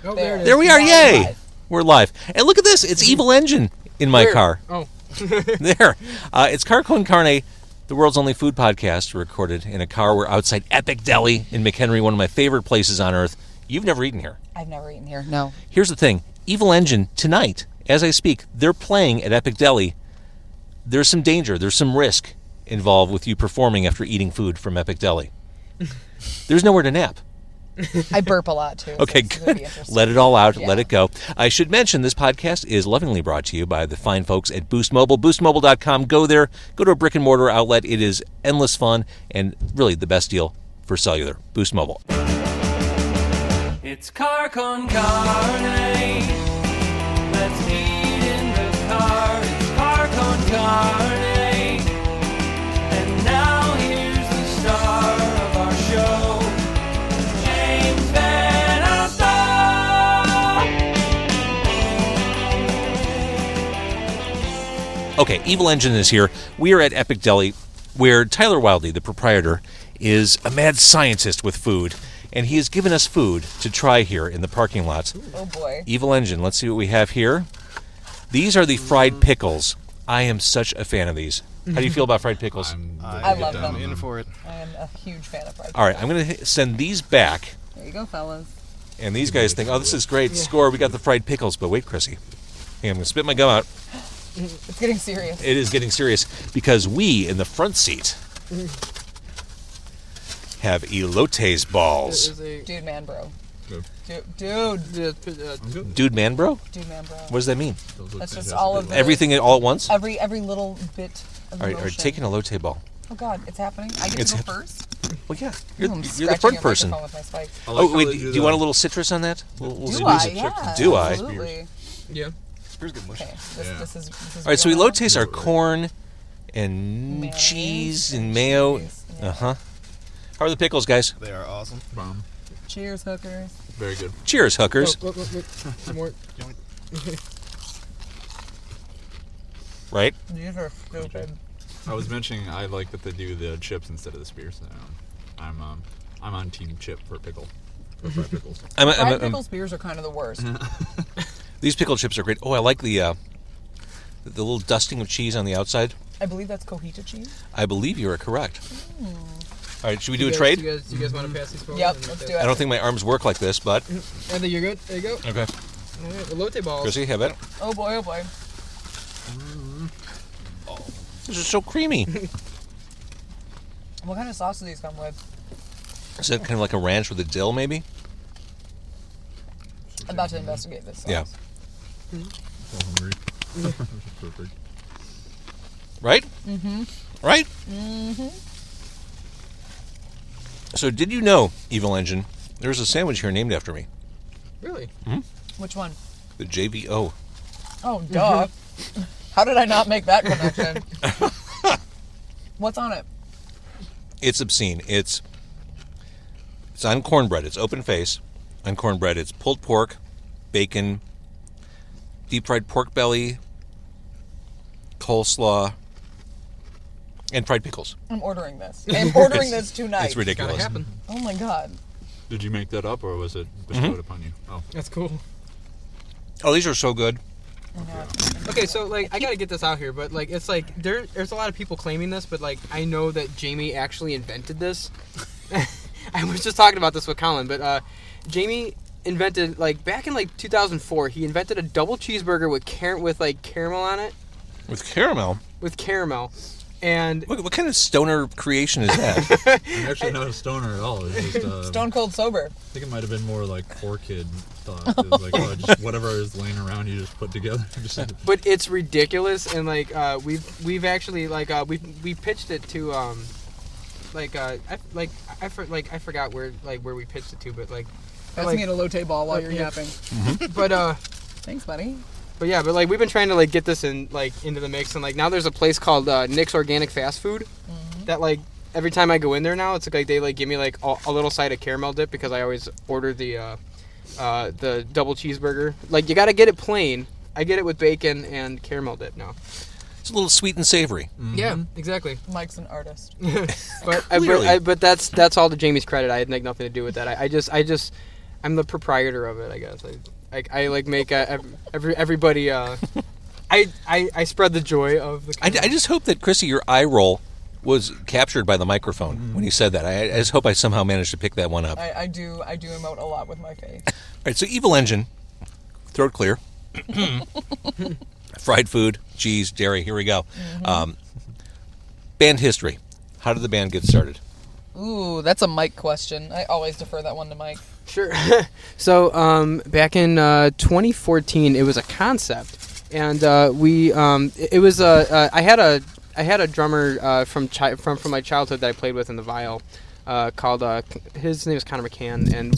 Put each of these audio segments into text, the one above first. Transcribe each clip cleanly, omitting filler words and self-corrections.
Oh, there it is. There we are. Now Yay! live. We're live. And look at this. It's Evil Engine in my car. Oh. There. It's Car Con Carne, the world's only food podcast, recorded in a car. We're outside Epic Deli in McHenry, one of my favorite places on earth. You've never eaten here. I've never eaten here. No. Here's the thing. Evil Engine, tonight, as I speak, they're playing at Epic Deli. There's some danger. There's some risk involved with you performing after eating food from Epic Deli. There's nowhere to nap. I burp a lot too. Okay, so it's gonna be good. interesting. Let it all out. Yeah. Let it go. I should mention this podcast is lovingly brought to you by the fine folks at Boost Mobile. BoostMobile.com. Go there. Go to a brick and mortar outlet. It is endless fun and really the best deal for cellular. Boost Mobile. It's Car Con Carne. Let's eat in the car. It's Car Con Carne. And now here's the star of our show, James Van Alstyne. Okay, Evil Engine is here. We are at Epic Deli, where Tyler Wildey, the proprietor, is a mad scientist with food. And he has given us food to try here in the parking lot. Oh boy. Evil Engine, let's see what we have here. These are the fried pickles. I am such a fan of these. How do you feel about fried pickles? I love them. I'm in for it. I am a huge fan of fried All right, I'm going to send these back. There you go, fellas. And these guys think, oh, this is great. Score, we got the fried pickles. But wait, Kryssie. Hey, I'm going to spit my gum out. It's getting serious. It is getting serious because we, in the front seat, have elotes balls. Dude, man, bro. Good. Dude, man, bro? Dude, man, bro. What does that mean? That's just all of the... Everything all at once? Every little bit of All right, emotion. take an elote ball. Oh, God, it's happening? I get to go first? Well, yeah. I'm You're the scratching front your person. microphone with my spikes. Oh, wait, do you want a little citrus on that? We'll Do do I? some- Yeah. Do I? Absolutely. Yeah. Spears get mushy. Okay, this is All right, so real now? elotes are corn and Mayonnaise cheese and and mayo. cheese, yeah. Uh-huh. How are the pickles, guys? They are awesome. Bomb. Cheers, hookers. Very good. Cheers, hookers. Look. Some more. Right? These are stupid. I was mentioning I like that they do the chips instead of the spears. I'm on team chip for pickle. For fried pickles. Fried pickle spears are kind of the worst. These pickle chips are great. Oh, I like the little dusting of cheese on the outside. I believe that's Cojita cheese. I believe you are correct. All right, should we do a You trade? guys want to pass these forward? Yep, let's do it. I don't think my arms work like this, but... I think you're good. There you go. Okay. All right, elote balls. Kryssie, have it. Oh boy, oh boy. This is so creamy. What kind of sauce do these come with? Is that kind of like a ranch with a dill, maybe? I'm about to investigate this sauce. Yeah. So hungry. This is perfect. Right? Mm-hmm. Right? Mm-hmm. So did you know, Evil Engine, there's a sandwich here named after me. Really? Which one? The JVO. Oh, duh. How did I not make that connection? What's on it? It's obscene. It's on cornbread. It's open face on cornbread. It's pulled pork, bacon, deep fried pork belly, coleslaw, and fried pickles. I'm ordering this. I'm ordering this tonight. It's ridiculous. Gotta happen. Oh my god. Did you make that up or was it bestowed upon you? Oh. That's cool. Oh, these are so good. I know. Okay, so like I gotta get this out here, but like it's like there's a lot of people claiming this, but like I know that Jamie actually invented this. I was just talking about this with Colin, but Jamie invented like back in like 2004. He invented a double cheeseburger with caramel on it. With caramel? With caramel, and What kind of stoner creation is that? I'm actually not a stoner at all. It's just Stone cold sober. I think it might have been more like poor kid thought. It was like, oh, just whatever is laying around, you just put together. but it's ridiculous, and like we've actually like we pitched it to I forgot where we pitched it to, but like Pass me an elote ball while you're yapping. but Thanks, buddy. But yeah, but like we've been trying to like get this in like into the mix, and like now there's a place called Nick's Organic Fast Food that like every time I go in there now, it's like they like give me like a little side of caramel dip because I always order the double cheeseburger. Like you got to get it plain. I get it with bacon and caramel dip now. It's a little sweet and savory. Mm-hmm. Yeah, exactly. Mike's an artist. But Clearly. but that's all to Jamie's credit. I had like nothing to do with that. I'm the proprietor of it, I guess. I like make everybody. I spread the joy of the. I just hope that Kryssie, your eye roll was captured by the microphone when you said that. I just hope I somehow managed to pick that one up. I do emote a lot with my face. All right, so Evil Engine, throat clear, fried food, cheese, dairy. Here we go. Band history. How did the band get started? Ooh, that's a Mike question. I always defer that one to Mike. Sure. So back in 2014, it was a concept, and it was I had a drummer from my childhood that I played with in the viol, called his name is Connor McCann, and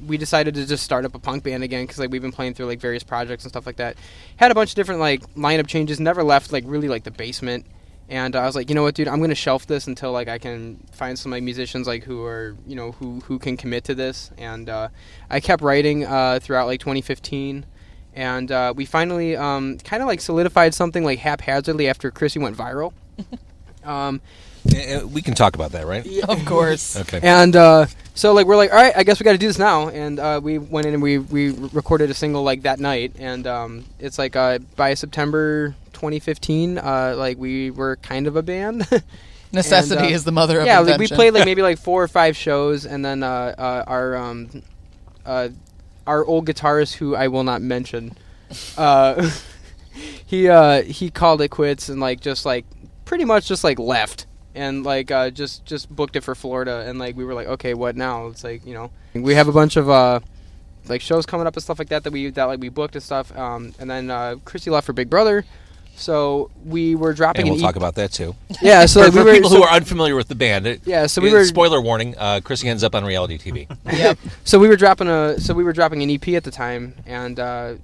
we decided to just start up a punk band again because like we've been playing through like various projects and stuff like that. Had a bunch of different like lineup changes, never left like really like the basement. And I was like, you know what, dude, I'm gonna shelf this until like I can find some like musicians like who are who can commit to this. And I kept writing throughout like 2015, and we finally kind of like solidified something like haphazardly after Kryssie went viral. We can talk about that, right? Yeah. Of course. Okay. And so like we're like, all right, I guess we got to do this now. And we went in and we recorded a single like that night. And it's like by September 2015, like we were kind of a band. Necessity And, is the mother of yeah, invention. like we played like maybe like 4 or 5 shows, and then our old guitarist, who I will not mention, he called it quits and like just like pretty much just like left. And like just booked it for Florida, and like we were like, okay, what now? It's like, we have a bunch of like shows coming up and stuff like that that we booked and stuff. And then Kryssie left for Big Brother, so we were dropping. And we'll talk about that too. Yeah, so like, for people who are unfamiliar with the band, yeah, so we were. Spoiler warning: Kryssie ends up on reality TV. Yep. So we were dropping an EP at the time, and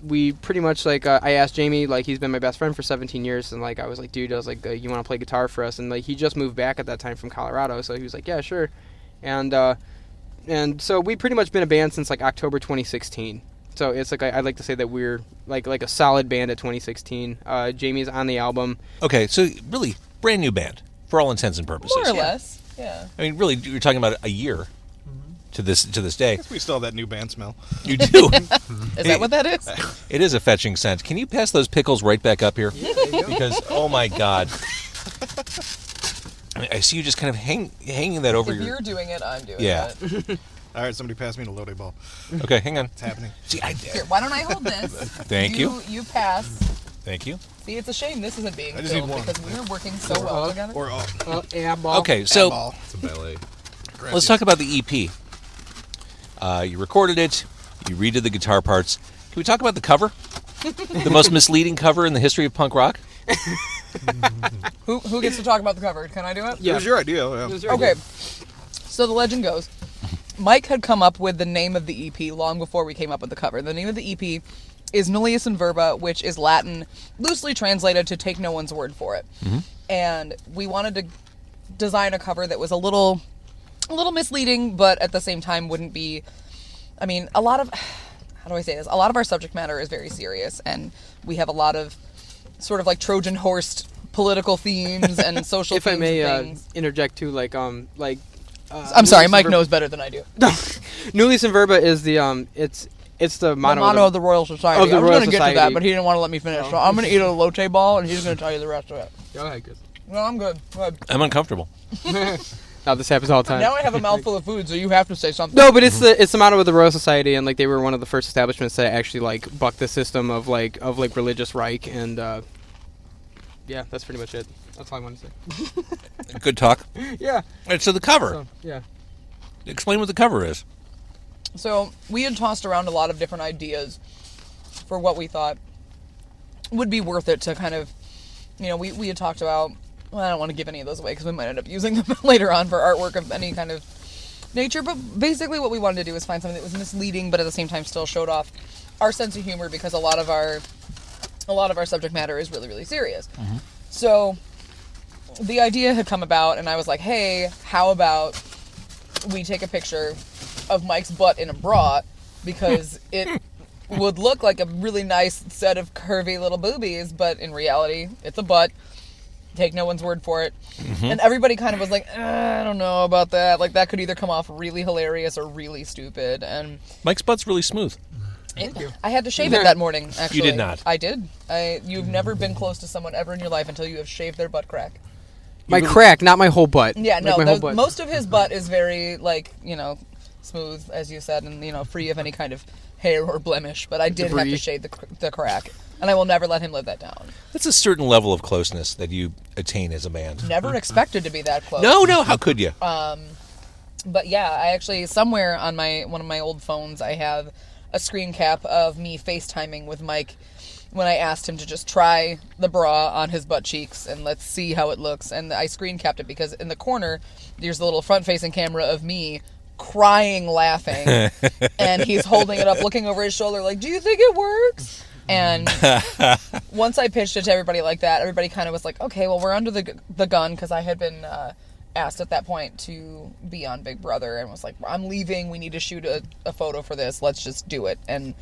we pretty much like I asked Jamie, like he's been my best friend for 17 years, and like I was like, dude, I was like, you want to play guitar for us? And like he just moved back at that time from Colorado, so he was like, yeah, sure. And so we pretty much been a band since like October 2016. So it's like I'd like to say that we're like a solid band at 2016. Jamie's on the album. Okay, so really brand new band for all intents and purposes. More or less. Yeah. I mean, really, you're talking about a year to this day. I guess we still have that new band smell. You do. Is that what that is? It is a fetching scent. Can you pass those pickles right back up here? Yeah, there you go. Because oh my god, I see you just kind of hanging that over If your. you're doing it, I'm doing Yeah. it. All right, somebody pass me the loaded ball. Okay, hang on. It's happening. See, Here, why don't I hold this? Thank you. You pass. Thank you. See, it's a shame this isn't being I just filmed need one. because we were working so well together. Or all. Yeah, ball. Okay, so ball. It's a ballet. let's talk about the EP. You recorded it. You redid the guitar parts. Can we talk about the cover? The most misleading cover in the history of punk rock? Who gets to talk about the cover? Can I do it? It was your idea. Yeah. It was your Okay. idea. So the legend goes, Mike had come up with the name of the EP long before we came up with the cover. The name of the EP is Nullius in Verba, which is Latin, loosely translated to take no one's word for it. Mm-hmm. And we wanted to design a cover that was a little misleading, but at the same time wouldn't be, I mean, a lot of, how do I say this? A lot of our subject matter is very serious, and we have a lot of sort of like Trojan horsed political themes and social If I themes may and things. interject too, I'm sorry, Mike knows better than I do. Nullius in Verba is the it's the The motto, motto of the Royal Society. of the I was Royal going to get to that, Society. but he didn't want to let me finish. So I'm going to eat a elote ball, and he's going to tell you the rest of it. Go ahead, Chris. No, I'm good. Good. I'm uncomfortable. No, this happens all the time. Now I have a mouthful of food, so you have to say something. No, but it's the motto of the Royal Society, and like they were one of the first establishments that actually like bucked the system of religious Reich, and yeah, that's pretty much it. That's all I wanted to say. Good talk. Yeah. All right, so the cover. So, yeah. Explain what the cover is. So we had tossed around a lot of different ideas for what we thought would be worth it to kind of, we had talked about, well, I don't want to give any of those away because we might end up using them later on for artwork of any kind of nature, but basically what we wanted to do was find something that was misleading but at the same time still showed off our sense of humor, because a lot of our subject matter is really, really serious. Mm-hmm. So the idea had come about, and I was like, hey, how about we take a picture of Mike's butt in a bra, because it would look like a really nice set of curvy little boobies, but in reality, it's a butt. Take no one's word for it. And everybody kind of was like, I don't know about that. Like, that could either come off really hilarious or really stupid. And Mike's butt's really smooth. I had to shave it that morning, actually. You did not. I did. You've never been close to someone ever in your life until you have shaved their butt crack. My crack, not my whole butt. Yeah, Like no, my whole butt. most of his butt is very, like, smooth, as you said, and, free of any kind of hair or blemish. But I did have to shave the crack. And I will never let him live that down. That's a certain level of closeness that you attain as a band. Never expected to be that close. No, how could you? But yeah, I actually, somewhere on one of my old phones, I have a screen cap of me FaceTiming with Mike when I asked him to just try the bra on his butt cheeks and let's see how it looks. And I screen capped it because in the corner, there's a little front-facing camera of me crying, laughing, and he's holding it up, looking over his shoulder like, do you think it works? And once I pitched it to everybody like that, everybody kind of was like, okay, well, we're under the gun, because I had been asked at that point to be on Big Brother, and was like, I'm leaving, we need to shoot a photo for this, let's just do it. And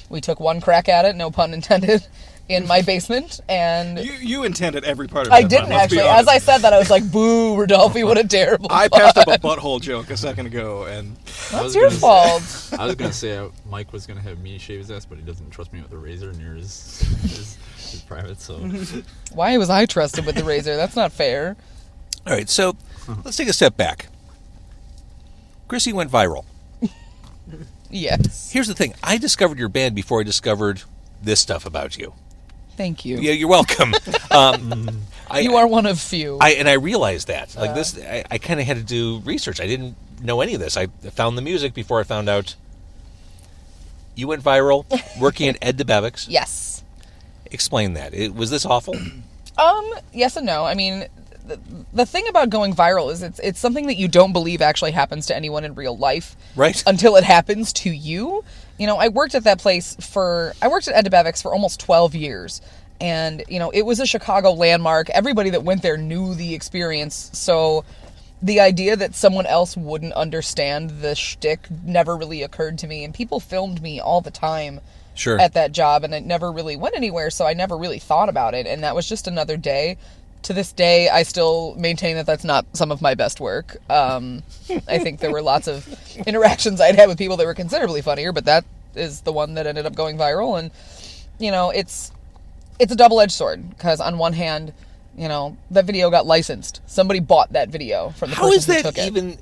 we took one crack at it, no pun intended, in my basement, and You intended every part of it. I didn't actually. As I said that, I was like, boo, Rodolphe, what a terrible I butt. passed up a butthole joke a second ago, and That's your fault. I was gonna say Mike was gonna have me shave his ass, but he doesn't trust me with a razor near his private. So Why was I trusted with the razor? That's not fair. All right, so let's take a step back. Kryssie went viral. Yes. Here's the thing. I discovered your band before I discovered this stuff about you. Thank you. Yeah, you're welcome. You are one of few. And I realized that. Like this, I kind of had to do research. I didn't know any of this. I found the music before I found out you went viral working at Ed DeBevick's. Yes. Explain that. Was this awful? Yes and no. I mean, the thing about going viral is it's something that you don't believe actually happens to anyone in real life. Right. Until it happens to you. I worked at that place I worked at Ed DeBevick's for almost 12 years. And, it was a Chicago landmark. Everybody that went there knew the experience. So the idea that someone else wouldn't understand the shtick never really occurred to me. And people filmed me all the time. Sure. At that job, and it never really went anywhere, so I never really thought about it, and that was just another day. To this day, I still maintain that that's not some of my best work. I think there were lots of interactions I'd had with people that were considerably funnier, but that is the one that ended up going viral, and, it's a double-edged sword, because on one hand, that video got licensed. Somebody bought that video from the person who took it. How is that even...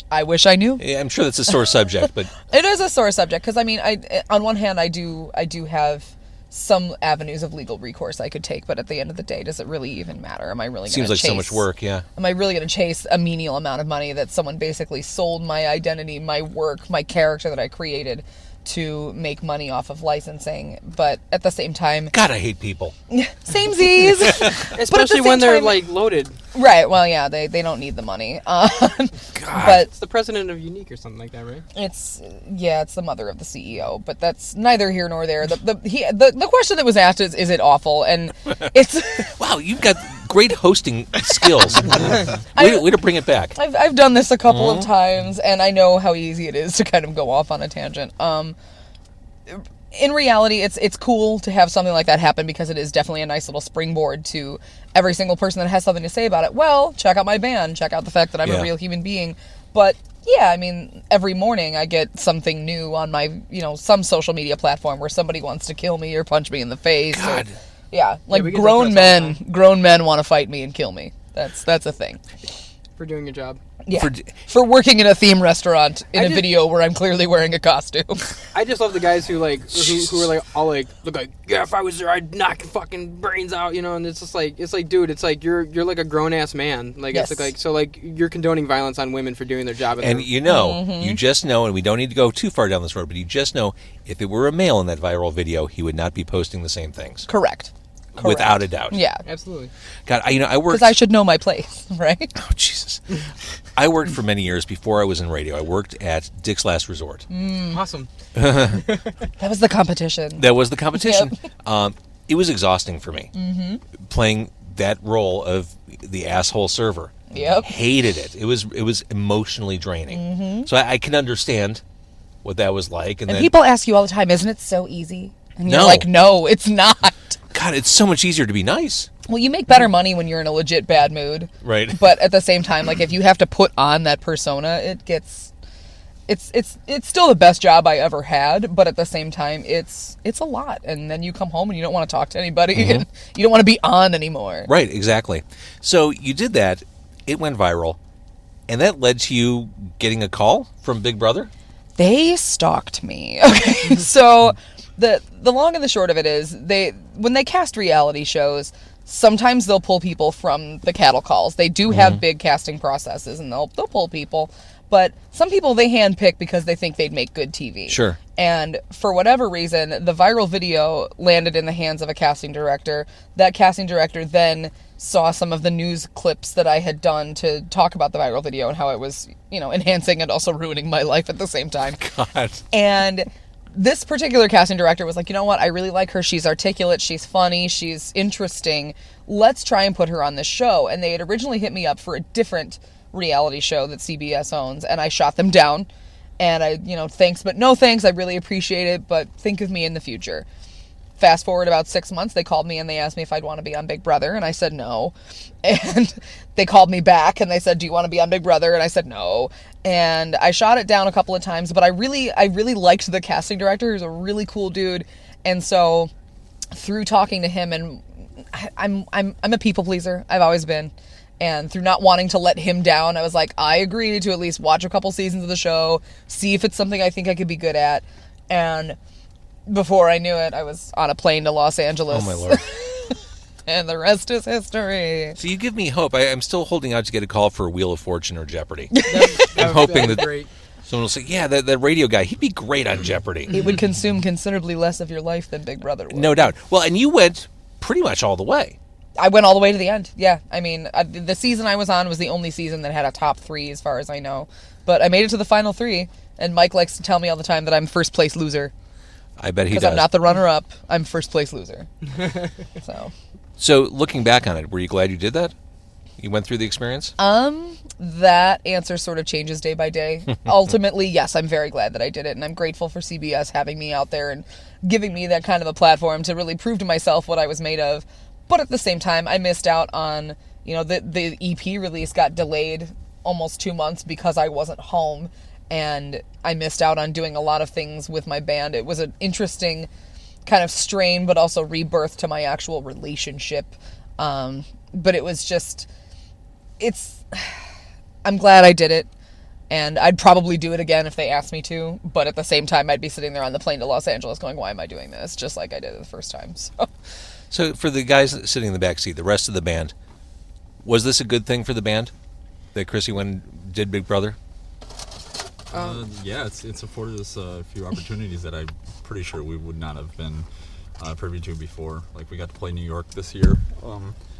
I wish I knew. Yeah, I'm sure that's a sore subject, but... It is a sore subject, because, on one hand, I do have some avenues of legal recourse I could take, but at the end of the day, does it really even matter? Am I really going to Seems like so much work, yeah. Am I really going to chase a menial amount of money that someone basically sold my identity, my work, my character that I created to make money off of licensing? But at the same time... God, I hate people. Samesies! Especially when they're, loaded. Right, well, yeah, they don't need the money. God. But It's the president of Unique or something like that, right? it's the mother of the CEO, but that's neither here nor there. The question that was asked is it awful? And it's... Wow, you've got great hosting skills. Way to bring it back. I've done this a couple of times, and I know how easy it is to kind of go off on a tangent. In reality, it's cool to have something like that happen, because it is definitely a nice little springboard to every single person that has something to say about it. Well, check out my band, check out the fact that I'm a real human being. But yeah, every morning I get something new on my, some social media platform where somebody wants to kill me or punch me in the face. God. Or, grown men want to fight me and kill me. That's a thing. For doing your job. Yeah. For working in a theme restaurant in a video where I'm clearly wearing a costume. I just love the guys who who are all look like, yeah, if I was there, I'd knock your fucking brains out, and it's just like, dude, it's like you're like a grown ass man, Yes. it's like you're condoning violence on women for doing their job, And you just know, and we don't need to go too far down this road, but you just know, if it were a male in that viral video, he would not be posting the same things. Correct. Without a doubt. Yeah. Absolutely. God, I worked... Because I should know my place, right? Oh, Jesus. I worked for many years before I was in radio. I worked at Dick's Last Resort. Awesome. That was the competition. That was the competition. It was exhausting for me, playing that role of the asshole server. Yep. Hated it. It was emotionally draining. So I can understand what that was like. And then, people ask you all the time, isn't it so easy? And you're No. like, no, it's not. God, God, it's so much easier to be nice. Well, you make better money when you're in a legit bad mood. Right. But at the same time, like, if you have to put on that persona, it gets... It's still the best job I ever had, but at the same time, it's a lot. And then you come home and you don't want to talk to anybody, and you don't want to be on anymore. Right, exactly. So you did that. It went viral. And that led to you getting a call from Big Brother? They stalked me. Okay, so the long and the short of it is, when they cast reality shows, sometimes they'll pull people from the cattle calls. They do have big casting processes, and they'll pull people. But some people they handpick because they think they'd make good TV. Sure. And for whatever reason, the viral video landed in the hands of a casting director. That casting director then saw some of the news clips that I had done to talk about the viral video and how it was, enhancing and also ruining my life at the same time. God. And this particular casting director was like, you know what? I really like her. She's articulate. She's funny. She's interesting. Let's try and put her on this show. And they had originally hit me up for a different reality show that CBS owns, and I shot them down. And I, thanks, but no thanks. I really appreciate it, but think of me in the future. Fast forward about 6 months, they called me and they asked me if I'd want to be on Big Brother, and I said no. And they called me back and they said, do you want to be on Big Brother? And I said no. And I shot it down a couple of times, but I really liked the casting director. He was a really cool dude. And so through talking to him, and I'm a people pleaser. I've always been. And through not wanting to let him down, I was like, I agree to at least watch a couple seasons of the show, see if it's something I think I could be good at. And before I knew it, I was on a plane to Los Angeles. Oh, my Lord. And the rest is history. So you give me hope. I'm still holding out to get a call for Wheel of Fortune or Jeopardy. I'm hoping that great. someone will say, yeah, that radio guy, he'd be great on Jeopardy. It would consume considerably less of your life than Big Brother would. No doubt. Well, and you went pretty much all the way. I went all the way to the end. Yeah. I mean, the season I was on was the only season that had a top 3 as far as I know. But I made it to the final 3, and Mike likes to tell me all the time that I'm first place loser. I bet he does. Because I'm not the runner-up. I'm first place loser. So looking back on it, were you glad you did that? You went through the experience? That answer sort of changes day by day. Ultimately, yes, I'm very glad that I did it, and I'm grateful for CBS having me out there and giving me that kind of a platform to really prove to myself what I was made of. But at the same time, I missed out on, the EP release got delayed almost 2 months because I wasn't home, and I missed out on doing a lot of things with my band. It was an interesting kind of strain, but also rebirth to my actual relationship. But it was just, I'm glad I did it, and I'd probably do it again if they asked me to, but at the same time, I'd be sitting there on the plane to Los Angeles going, why am I doing this? Just like I did it the first time, So for the guys sitting in the back seat, the rest of the band, was this a good thing for the band that Kryssie went and did Big Brother? Yeah, it's afforded us a few opportunities that I'm pretty sure we would not have been privy to before. Like, we got to play New York this year.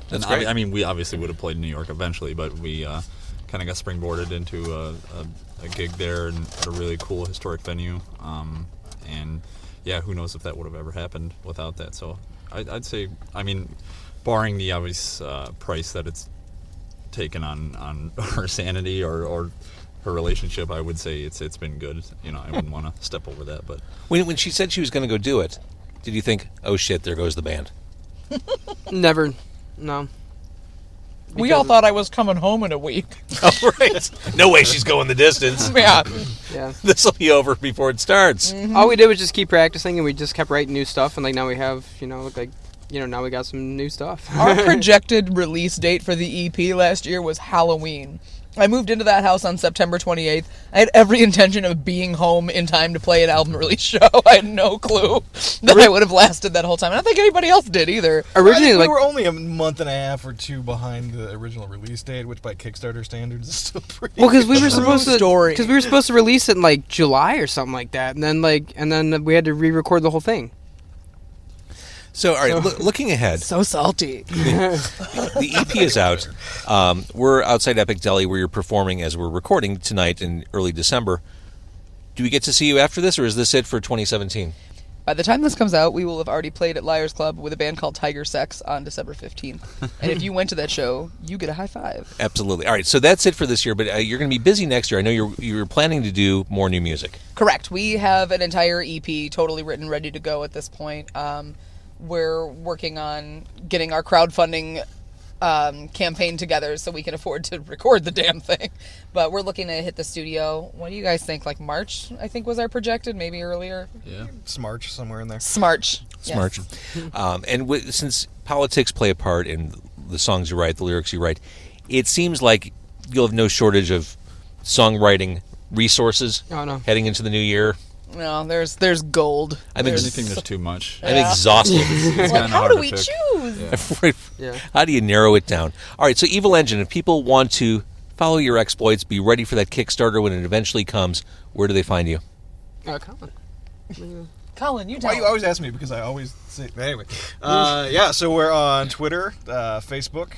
That's and great. I mean, we obviously would have played New York eventually, but we kind of got springboarded into a gig there and at a really cool historic venue. And yeah, who knows if that would have ever happened without that. So I'd say, I mean, barring the obvious price that it's taken on her sanity or her relationship, I would say it's been good. I wouldn't want to step over that. But When she said she was going to go do it, did you think, oh shit, there goes the band? Never. No. we all thought I was coming home in a week. Oh, right. No way she's going the distance. Yeah. Yeah. This will be over before it starts. All we did was just keep practicing, and we just kept writing new stuff, and now we have, now we got some new stuff. Our projected release date for the EP last year was Halloween. I moved into that house on September 28th. I had every intention of being home in time to play an album release show. I had no clue that I would have lasted that whole time. I don't think anybody else did either. Originally, we were only a month and a half or 2 behind the original release date, which by Kickstarter standards is still pretty. well, because we were supposed to release it in July or something like that, and then we had to re-record the whole thing. So, all right, looking ahead, So salty. the EP is out. We're outside Epic Deli where you're performing as we're recording tonight in early December. Do we get to see you after this, or is this it for 2017? By the time this comes out, we will have already played at Liars Club with a band called Tiger Sex on December 15th. And if you went to that show, you get a high five. Absolutely. All right, so that's it for this year, but you're going to be busy next year. I know you're planning to do more new music. Correct. We have an entire EP totally written, ready to go at this point. we're working on getting our crowdfunding campaign together so we can afford to record the damn thing. But we're looking to hit the studio. What do you guys think? Like March, I think was our projected, maybe earlier. Yeah. Smarch somewhere in there. Smarch. Smart. Yes. And since politics play a part in the songs you write, the lyrics you write, it seems like you'll have no shortage of songwriting resources Oh, no. heading into the new year. No, there's gold. Anything that's too much. I'm exhausted. It's Like, kinda how hard do to we pick. choose? Right. Yeah. How do you narrow it down? All right, so Evil Engine, if people want to follow your exploits, be ready for that Kickstarter when it eventually comes, where do they find you? Colin. Colin, you tell Why you always ask me? Because I always say... Anyway. Yeah, so we're on Twitter, Facebook.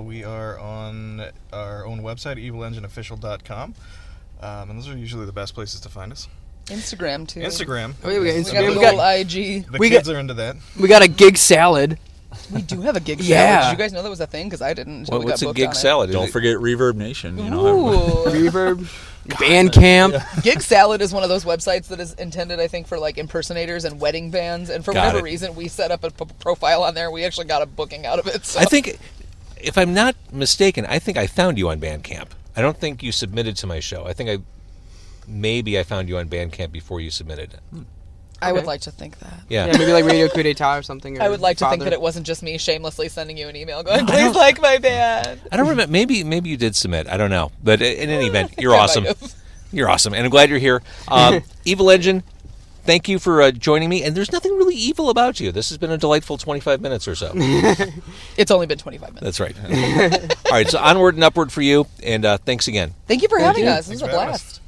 We are on our own website, evilengineofficial.com. And those are usually the best places to find us. Instagram, too. Instagram. Oh, yeah, we got We got Instagram. a We little got, IG. The we kids got- are into that. we got a gig salad. We do have a gig Yeah. salad. Did you guys know that was a thing? Because I didn't until we What's got a booked gig on it. salad? Don't forget Reverb Nation. You know, Ooh. Reverb. Bandcamp. Gig Salad is one of those websites that is intended, I think, for like impersonators and wedding bands. And for Got whatever it. reason, we set up a profile on there. We actually got a booking out of it. So. I think, if I'm not mistaken, I think I found you on Bandcamp. I don't think you submitted to my show. I think maybe I found you on Bandcamp before you submitted. I would Okay. like to think that. Yeah. Yeah, maybe like Radio Coup d'etat or something. Or I would like to think Father. that it wasn't just me shamelessly sending you an email going, please like my band. I don't remember. Maybe you did submit. I don't know. But in any event, you're I might awesome. have. You're awesome, and I'm glad you're here. Evil Engine, thank you for joining me. And there's nothing really evil about you. This has been a delightful 25 minutes or so. It's only been 25 minutes. That's right. All right, so onward and upward for you, and thanks again. Thank you for having you. us. This was Thanks a for having us. blast.